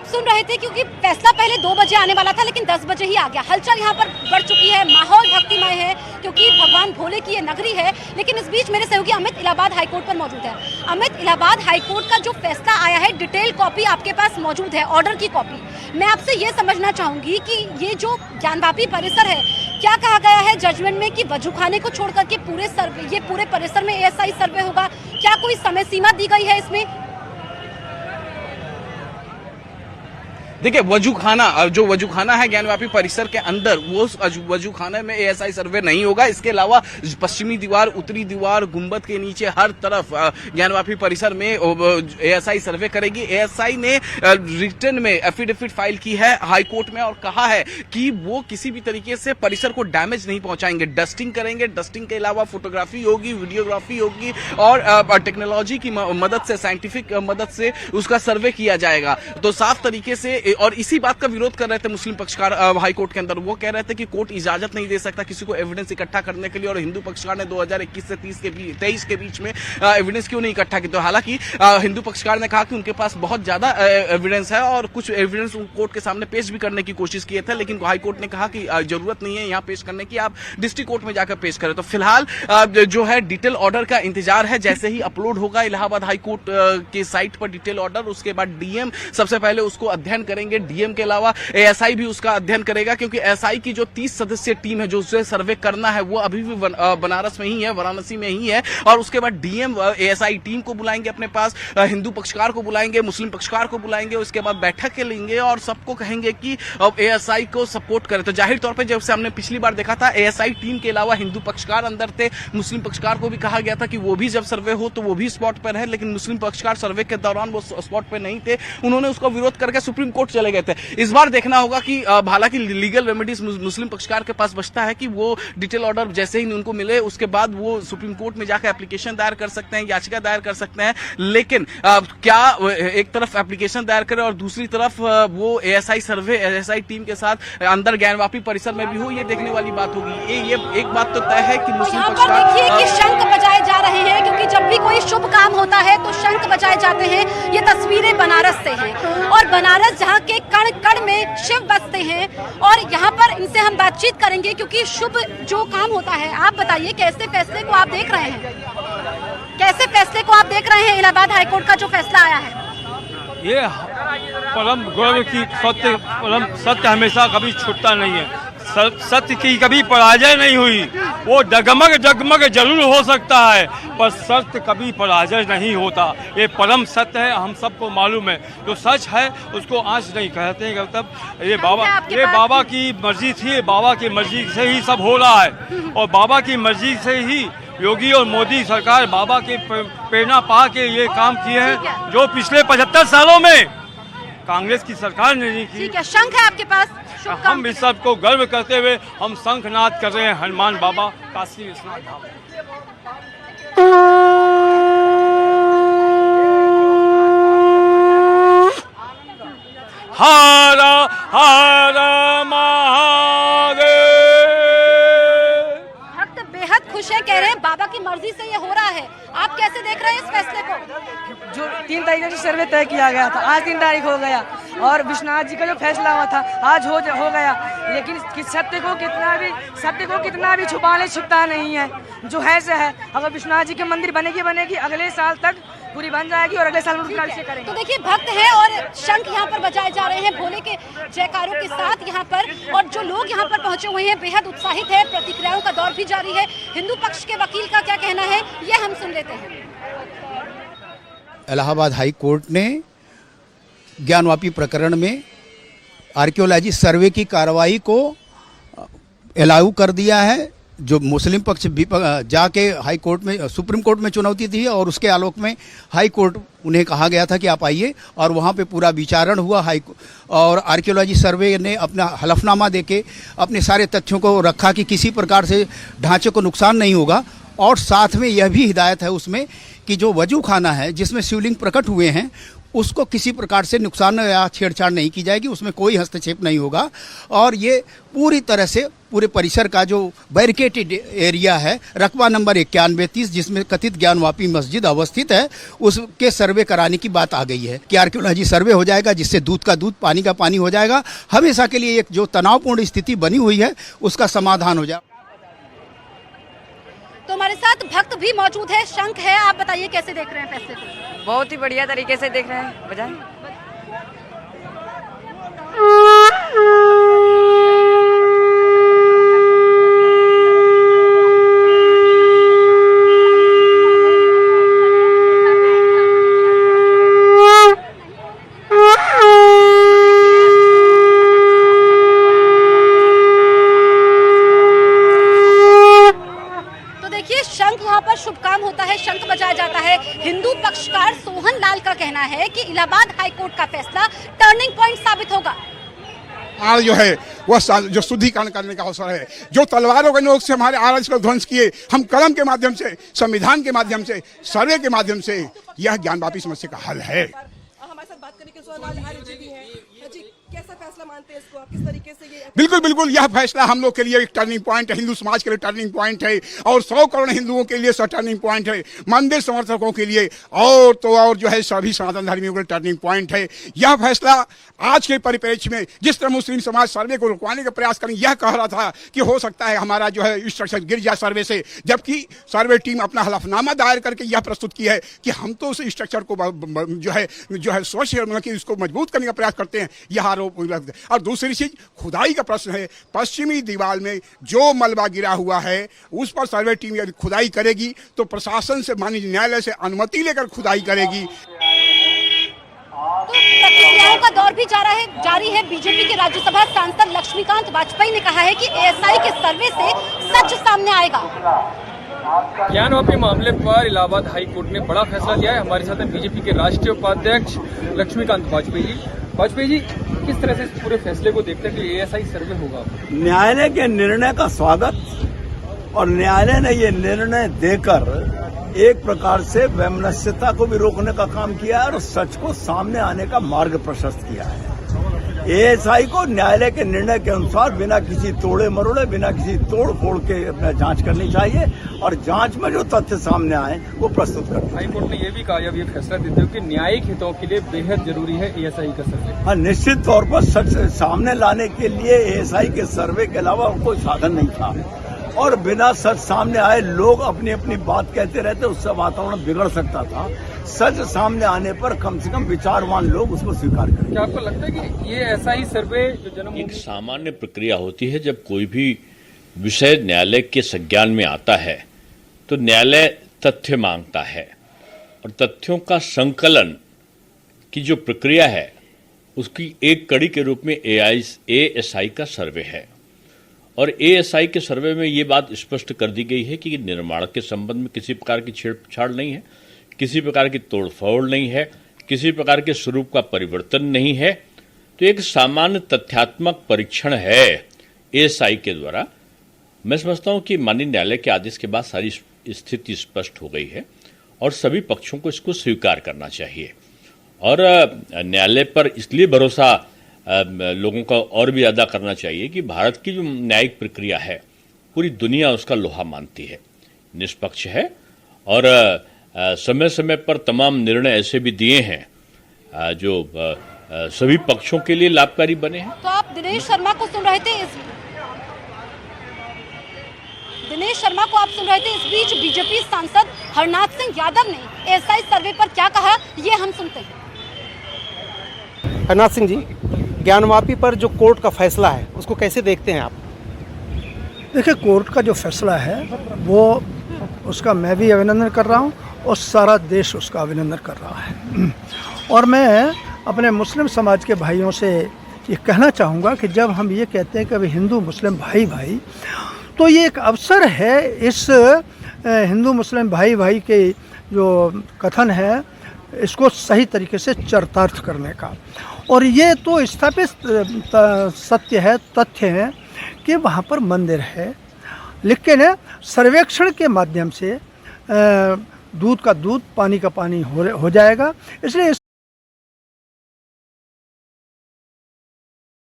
सुन रहे थे क्योंकि फैसला पहले 2 बजे आने वाला था लेकिन 10 बजे ही आ गया। हलचल यहाँ पर बढ़ चुकी है, माहौल भक्तिमय है क्योंकि भगवान भोले की ये नगरी है। लेकिन इस बीच मेरे सहयोगी अमित इलाहाबाद हाईकोर्ट पर मौजूद है। अमित, इलाहाबाद हाईकोर्ट का जो फैसला आया है, डिटेल कॉपी आपके पास मौजूद है, ऑर्डर की कॉपी। मैं आपसे ये समझना चाहूंगी कि ये जो ज्ञानवापी परिसर है, क्या कहा गया है जजमेंट में कि वजूखाने को छोड़ करके पूरे परिसर में ASI सर्वे होगा? क्या कोई समय सीमा दी गई है इसमें? देखिए, जो वजूखाना है ज्ञानवापी परिसर के अंदर, वो वजूखाने में ASI सर्वे नहीं होगा। इसके अलावा पश्चिमी दीवार, उत्तरी दीवार, गुंबद के नीचे हर तरफ ज्ञानवापी परिसर में ASI सर्वे करेगी। ASI ने रिटर्न में एफिडेविट फाइल की है हाईकोर्ट में और कहा है कि वो किसी भी तरीके से परिसर को डैमेज नहीं पहुंचाएंगे, डस्टिंग करेंगे। डस्टिंग के अलावा फोटोग्राफी होगी, वीडियोग्राफी होगी और टेक्नोलॉजी की मदद से, साइंटिफिक मदद से उसका सर्वे किया जाएगा। तो साफ तरीके से, और इसी बात का विरोध कर रहे थे मुस्लिम पक्षकार हाईकोर्ट के अंदर। वो कह रहे थे कि कोर्ट इजाजत नहीं दे सकता किसी को एविडेंस इकट्ठा करने के लिए, और हिंदू पक्षकार ने 2021 से 23 के बीच में एविडेंस क्यों नहीं इकट्ठा की। तो हालांकि हिंदू पक्षकार ने कहा कि उनके पास बहुत ज्यादा एविडेंस है और कुछ एविडेंस कोर्ट के सामने पेश भी करने की कोशिश किए थे, लेकिन हाईकोर्ट ने कहा कि जरूरत नहीं है यहाँ पेश करने की, आप डिस्ट्रिक्ट कोर्ट में जाकर पेश करें। तो फिलहाल जो है डिटेल ऑर्डर का इंतजार है। जैसे ही अपलोड होगा इलाहाबाद हाईकोर्ट के साइट पर डिटेल ऑर्डर, उसके बाद डीएम सबसे पहले उसको अध्ययन करेंगे। डीएम के अलावा ASI भी उसका अध्ययन करेगा, क्योंकि SI की जो 30 सदस्यीय टीम है जो उसे सर्वे करना है, वो अभी भी बनारस में ही है, वाराणसी में ही है। और उसके बाद डीएम ASI टीम को बुलाएंगे अपने पास, हिंदू पक्षकार को बुलाएंगे, मुस्लिम पक्षकार को बुलाएंगे, उसके बाद बैठक लेंगे और सबको कहेंगे कि अब ASI को सपोर्ट करे। तो जाहिर तौर पर जैसे हमने पिछली बार देखा था, ASI टीम के अलावा हिंदू पक्षकार अंदर थे, मुस्लिम पक्षकार को भी कहा गया था कि वो भी जब सर्वे हो तो वो भी स्पॉट पर है, लेकिन मुस्लिम पक्षकार सर्वे के दौरान वो स्पॉट पर नहीं थे। उन्होंने उसका विरोध करके सुप्रीम कोर्ट चले गए थे। इस बार देखना होगा कि हालांकि लीगल रेमेडीज मुस्लिम पक्षकार के पास बचता है कि वो डिटेल ऑर्डर जैसे ही उनको मिले उसके बाद वो सुप्रीम कोर्ट में जाकर एप्लीकेशन दायर कर सकते हैं, याचिका दायर कर सकते हैं। लेकिन क्या एक तरफ एप्लीकेशन दायर करें और दूसरी तरफ वो ASI सर्वे ASI टीम के साथ अंदर ज्ञानवापी परिसर में भी हो, ये देखने वाली बात होगी। ये एक बात तो तय है कि मुस्लिम पक्षकार देखिए कि शंख बजाए जा रहे हैं, क्योंकि जब भी कोई शुभ काम होता है तो शंख बजाए जाते हैं। ये तस्वीरें बनारस से हैं और बनारस जहाँ के कण कण में शिव बसते हैं, और यहाँ पर इनसे हम बातचीत करेंगे क्योंकि शुभ जो काम होता है। आप बताइए कैसे फैसले को आप देख रहे हैं, कैसे फैसले को आप देख रहे हैं? इलाहाबाद हाईकोर्ट का जो फैसला आया है, ये परम गौरव की परम सत्य हमेशा कभी छूटता नहीं है। सत्य की कभी पराजय नहीं हुई। वो डगमग जरूर हो सकता है, पर सत्य कभी पराजय नहीं होता। ये परम सत्य है, हम सबको मालूम है। जो सच है उसको आंच नहीं कहते हैं। तब ये बाबा की मर्जी थी, बाबा की मर्जी से ही सब हो रहा है, और बाबा की मर्जी से ही योगी और मोदी सरकार बाबा के प्रेरणा पा के ये काम किए हैं जो पिछले 75 सालों में कांग्रेस की सरकार ने नहीं की। ठीक है, शंख है आपके पास? हम इस सब को गर्व करते हुए हम शंखनाद कर रहे हैं हनुमान बाबा काशी विश्वनाथ धाम। हर हर महादेव। भक्त बेहद खुश है, कह रहे हैं बाबा की मर्जी से ये हो रहा है। आप कैसे देख रहे हैं इस फैसले को? जो 3 तारीख से सर्वे तय किया गया था, आज 3 तारीख हो गया, और विश्वनाथ जी का जो फैसला हुआ था आज हो गया। लेकिन सत्य को कितना भी छुपा ले, छुपता नहीं है। जो है से है। अगर विश्वनाथ जी के मंदिर बनेगी, अगले साल तक पूरी बन जाएगी और अगले साल उनका अभिषेक करेंगे। तो देखिए, भक्त हैं और शंख यहाँ पर बजाए जा रहे हैं भोले के जयकारों के साथ यहाँ पर, और जो लोग यहाँ पर पहुंचे हुए हैं बेहद उत्साहित है। प्रतिक्रियाओं का दौर भी जारी है। हिंदू पक्ष के वकील का क्या कहना है, ये हम सुन लेते हैं। इलाहाबाद हाई कोर्ट ने ज्ञानवापी प्रकरण में आर्कियोलॉजी सर्वे की कार्रवाई को अलाउ कर दिया है। जो मुस्लिम पक्ष जाके हाई कोर्ट में, सुप्रीम कोर्ट में चुनौती दी और उसके आलोक में हाई कोर्ट उन्हें कहा गया था कि आप आइए, और वहाँ पे पूरा विचारण हुआ। और आर्कियोलॉजी सर्वे ने अपना हलफनामा देके अपने सारे तथ्यों को रखा कि किसी प्रकार से ढांचे को नुकसान नहीं होगा, और साथ में यह भी हिदायत है उसमें कि जो वजू खाना है जिसमें शिवलिंग प्रकट हुए हैं उसको किसी प्रकार से नुकसान या छेड़छाड़ नहीं की जाएगी, उसमें कोई हस्तक्षेप नहीं होगा। और ये पूरी तरह से पूरे परिसर का जो बैरिकेटेड एरिया है, रकबा नंबर 9130, जिसमें कथित ज्ञानवापी मस्जिद अवस्थित है, उसके सर्वे कराने की बात आ गई है कि आर्कियोलॉजी सर्वे हो जाएगा, जिससे दूध का दूध पानी का पानी हो जाएगा। हमेशा के लिए एक जो तनावपूर्ण स्थिति बनी हुई है उसका समाधान हो जाएगा। तो हमारे साथ भक्त भी मौजूद है, शंख है, आप बताइए कैसे देख रहे हैं फैसले को? बहुत ही बढ़िया तरीके से देख रहे हैं। बजाय शंख वहाँ पर शुभ काम होता है, शंख बजाया जाता है। हिंदू पक्षकार सोहन लाल का कहना है कि इलाहाबाद हाईकोर्ट का फैसला टर्निंग पॉइंट साबित होगा। जो है वह जो शुद्धिकरण करने का अवसर है। जो तलवारों के नोक से हमारे आरएस को ध्वंस किए, हम कलम के माध्यम से, संविधान के माध्यम से, सर्वे के माध्यम से यह ज्ञानवापी समस्या का हल है। हमारे साथ बात करने के लिए हैं जी, कैसा फैसला मानते हैं इसको आप, किस तरीके से ये? बिल्कुल बिल्कुल, यह फैसला हम लोग के लिए एक टर्निंग पॉइंट है, हिंदू समाज के लिए टर्निंग पॉइंट है, और 100 करोड़ हिंदुओं के लिए टर्निंग पॉइंट है, मंदिर समर्थकों के लिए और तो और जो है सभी सनातन धर्मियों के लिए टर्निंग पॉइंट है। यह फैसला आज के परिप्रेक्ष्य में जिस तरह मुस्लिम समाज सर्वे को रुकवाने का प्रयास करें, यह कह रहा था कि हो सकता है हमारा जो है स्ट्रक्चर गिर जाए सर्वे से, जबकि सर्वे टीम अपना हलफनामा दायर करके यह प्रस्तुत की है कि हम तो उस स्ट्रक्चर को जो है स्वच्छ मतलब कि उसको मजबूत करने का प्रयास करते हैं, यह आरोप। और दूसरी चीज खुदाई का प्रश्न है। पश्चिमी दीवार में जो मलबा गिरा हुआ है उस पर सर्वे टीम यदि खुदाई करेगी तो प्रशासन से, माननीय न्यायालय से अनुमति लेकर खुदाई करेगी। तो प्रतिक्रियाओं का दौर भी जारी है। बीजेपी के राज्यसभा सांसद लक्ष्मीकांत वाजपेयी ने कहा है कि एएसआई के सर्वे से सच सामने आएगा। ज्ञानवापी मामले पर इलाहाबाद हाई कोर्ट ने बड़ा फैसला दिया है। हमारे साथ हैं बीजेपी के राष्ट्रीय उपाध्यक्ष लक्ष्मीकांत वाजपेयी जी। वाजपेयी जी, किस तरह से इस पूरे फैसले को देखते हैं कि एएसआई सर्वे होगा? न्यायालय के निर्णय का स्वागत, और न्यायालय ने ये निर्णय देकर एक प्रकार से वैमनस्यता को भी रोकने का काम किया है और सच को सामने आने का मार्ग प्रशस्त किया है। एएसआई को न्यायालय के निर्णय के अनुसार बिना किसी तोड़े मरोड़े, बिना किसी तोड़ फोड़ के अपना जांच करनी चाहिए, और जांच में जो तथ्य सामने आए वो प्रस्तुत करना। हाई कोर्ट ने ये भी कहा, जब ये फैसला देते हो, कि न्यायिक हितों के लिए बेहद जरूरी है एएसआई का सर्वे। हाँ, निश्चित तौर पर सच सामने लाने के लिए एएसआई के सर्वे के अलावा कोई साधन नहीं था, और बिना सच सामने आए लोग अपनी अपनी बात कहते रहते, उससे वातावरण बिगड़ सकता था। सच सामने आने पर कम से कम विचारवान लोग उसको स्वीकार करें। क्या आपको लगता है कि ये एएसआई सर्वे जो जन्म एक सामान्य प्रक्रिया होती है, जब कोई भी विषय न्यायालय के संज्ञान में आता है तो न्यायालय तथ्य मांगता है, और तथ्यों का संकलन की जो प्रक्रिया है उसकी एक कड़ी के रूप में एएसआई का सर्वे है। और एएसआई के सर्वे में ये बात स्पष्ट कर दी गई है कि निर्माण के संबंध में किसी प्रकार की छेड़छाड़ नहीं है, किसी प्रकार की तोड़फोड़ नहीं है, किसी प्रकार के स्वरूप का परिवर्तन नहीं है। तो एक सामान्य तथ्यात्मक परीक्षण है एएसआई के द्वारा। मैं समझता हूं कि माननीय न्यायालय के आदेश के बाद सारी स्थिति स्पष्ट हो गई है और सभी पक्षों को इसको स्वीकार करना चाहिए, और न्यायालय पर इसलिए भरोसा लोगों का और भी अदा करना चाहिए कि भारत की जो न्यायिक प्रक्रिया है पूरी दुनिया उसका लोहा मानती है, निष्पक्ष है, और समय समय पर तमाम निर्णय ऐसे भी दिए हैं जो सभी पक्षों के लिए लाभकारी बने हैं। तो आप दिनेश शर्मा को सुन रहे थे, इस बीच बीजेपी सांसद हरनाथ सिंह यादव ने एएसआई सर्वे पर क्या कहा, ये हम सुनते हैं। हरनाथ सिंह जी, ज्ञानवापी पर जो कोर्ट का फैसला है उसको कैसे देखते हैं आप? देखिए, कोर्ट का जो फैसला है वो उसका मैं भी अभिनंदन कर रहा हूँ और सारा देश उसका अभिनंदन कर रहा है। और मैं अपने मुस्लिम समाज के भाइयों से ये कहना चाहूँगा कि जब हम ये कहते हैं कि अभी हिंदू मुस्लिम भाई भाई, तो ये एक अवसर है इस हिंदू मुस्लिम भाई भाई के जो कथन है इसको सही तरीके से चरितार्थ करने का। और ये तो स्थापित सत्य है, तथ्य है कि वहाँ पर मंदिर है, लेकिन सर्वेक्षण के माध्यम से दूध का दूध पानी का पानी हो जाएगा। इसलिए